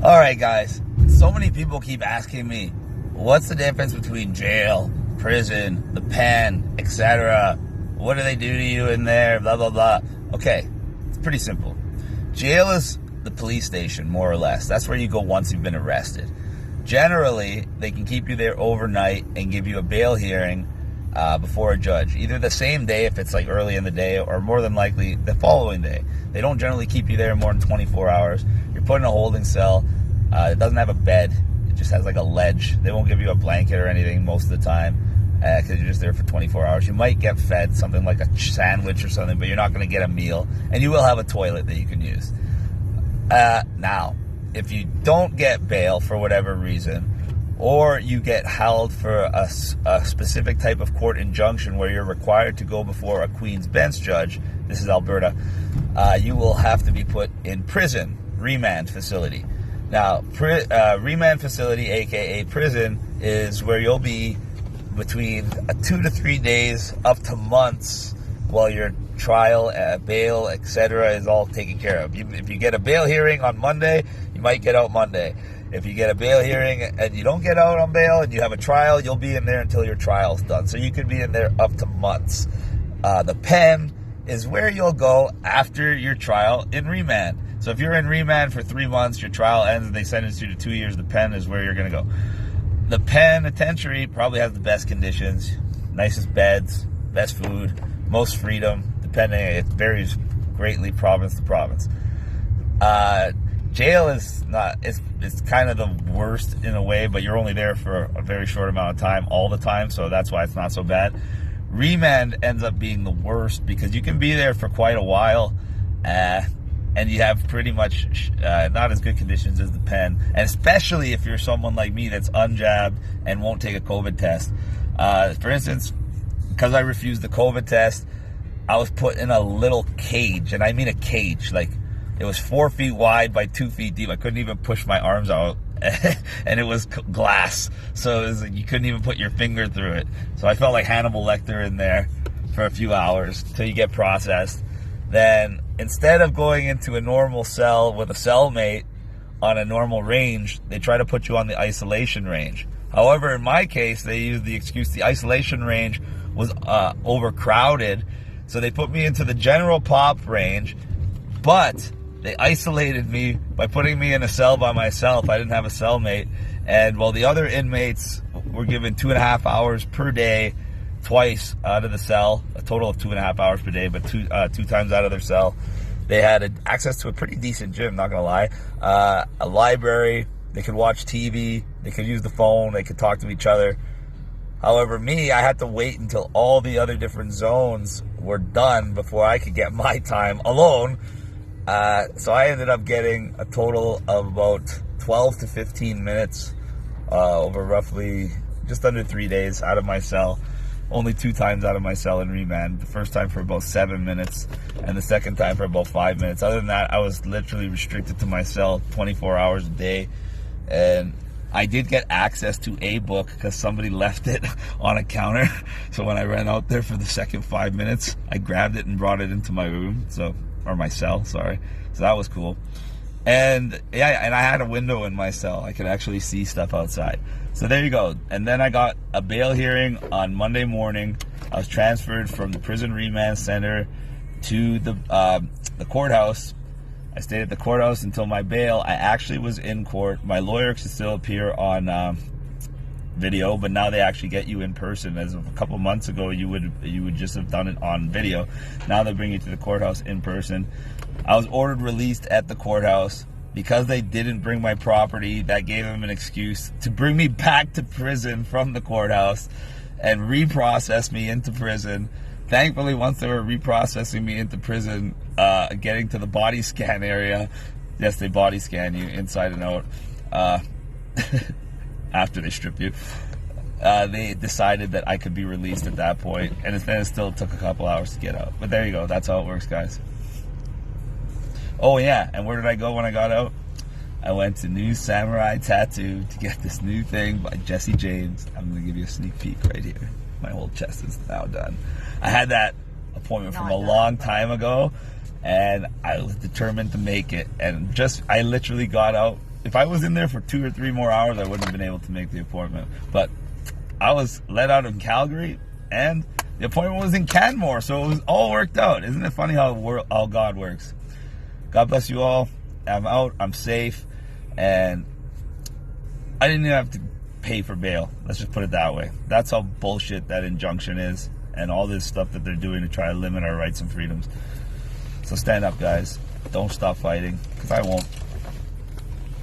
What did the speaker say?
All right, guys. So many people keep asking me, what's the difference between jail, prison, the pen, etc.? What do they do to you in there? Blah, blah, blah. Okay, it's pretty simple. Jail is the police station, more or less. That's where you go once you've been arrested. Generally, they can keep you there overnight and give you a bail hearing before a judge, either the same day if it's like early in the day, or more than likely the following day. They don't generally keep you there more than 24 hours. You're put in a holding cell. It doesn't have a bed. It just has like a ledge. They won't give you a blanket or anything most of the time because you're just there for 24 hours. You might get fed something like a sandwich or something, but you're not going to get a meal. And you will have a toilet that you can use. Now, if you don't get bail for whatever reason, or you get held for a specific type of court injunction where you're required to go before a Queen's Bench judge, this is Alberta, you will have to be put in prison, remand facility. Now, remand facility, aka prison, is where you'll be between 2 to 3 days up to months while your trial, bail, etc. is all taken care of. If you get a bail hearing on Monday, you might get out Monday. If you get a bail hearing and you don't get out on bail and you have a trial, you'll be in there until your trial's done. So you could be in there up to months. The pen is where you'll go after your trial in remand. So if you're in remand for 3 months, your trial ends and they sentence you to 2 years, the pen is where you're going to go. The penitentiary probably has the best conditions, nicest beds, best food, most freedom, depending, it varies greatly province to province. Jail is not, it's kind of the worst in a way, but you're only there for a very short amount of time all the time, so that's why it's not so bad. Remand ends up being the worst because you can be there for quite a while, and you have pretty much not as good conditions as the pen, and especially if you're someone like me that's unjabbed and won't take a COVID test. For instance, because I refused the COVID test, I was put in a little cage, and I mean a cage, like it was 4 feet wide by 2 feet deep. I couldn't even push my arms out, and it was glass, so it was like you couldn't even put your finger through it. So I felt like Hannibal Lecter in there for a few hours till you get processed. Then instead of going into a normal cell with a cellmate on a normal range, they try to put you on the isolation range. However, in my case, they used the excuse the isolation range was overcrowded, so they put me into the general pop range, but they isolated me by putting me in a cell by myself. I didn't have a cellmate, and while the other inmates were given 2.5 hours per day, twice out of the cell, a total of 2.5 hours per day, but two times out of their cell, they had access to a pretty decent gym, not gonna lie, a library, they could watch TV, they could use the phone, they could talk to each other. However, me, I had to wait until all the other different zones were done before I could get my time alone. So I ended up getting a total of about 12 to 15 minutes over roughly just under 3 days out of my cell. Only 2 times out of my cell in remand. The first time for about 7 minutes, and the second time for about 5 minutes. Other than that, I was literally restricted to my cell 24 hours a day. And I did get access to a book because somebody left it on a counter. So when I ran out there for the second 5 minutes, I grabbed it and brought it into my room. Or my cell, sorry. So that was cool. And yeah, and I had a window in my cell. I could actually see stuff outside. So there you go. And then I got a bail hearing on Monday morning. I was transferred from the prison remand center to the courthouse. I stayed at the courthouse until my bail. I actually was in court. My lawyer could still appear on video, but now they actually get you in person. As of a couple months ago, you would just have done it on video. Now they bring you to the courthouse in person. I was ordered released at the courthouse because they didn't bring my property. That gave them an excuse to bring me back to prison from the courthouse and reprocess me into prison. Thankfully, once they were reprocessing me into prison, getting to the body scan area, yes, they body scan you inside and out. After they strip you, they decided that I could be released at that point, and then it still took a couple hours to get out. But there you go. That's how it works, guys. Oh yeah, and where did I go when I got out? I went to New Samurai Tattoo to get this new thing by Jesse James. I'm going to give you a sneak peek right here. My whole chest is now done. I had that appointment from a long time ago, and I was determined to make it. And I literally got out if I was in there for 2 or 3 more hours, I wouldn't have been able to make the appointment. But I was let out in Calgary, and the appointment was in Canmore, so it was all worked out. Isn't it funny how God works? God bless you all. I'm out. I'm safe, and I didn't even have to pay for bail. Let's just put it that way. That's how bullshit that injunction is, and all this stuff that they're doing to try to limit our rights and freedoms. So stand up, guys. Don't stop fighting, because I won't.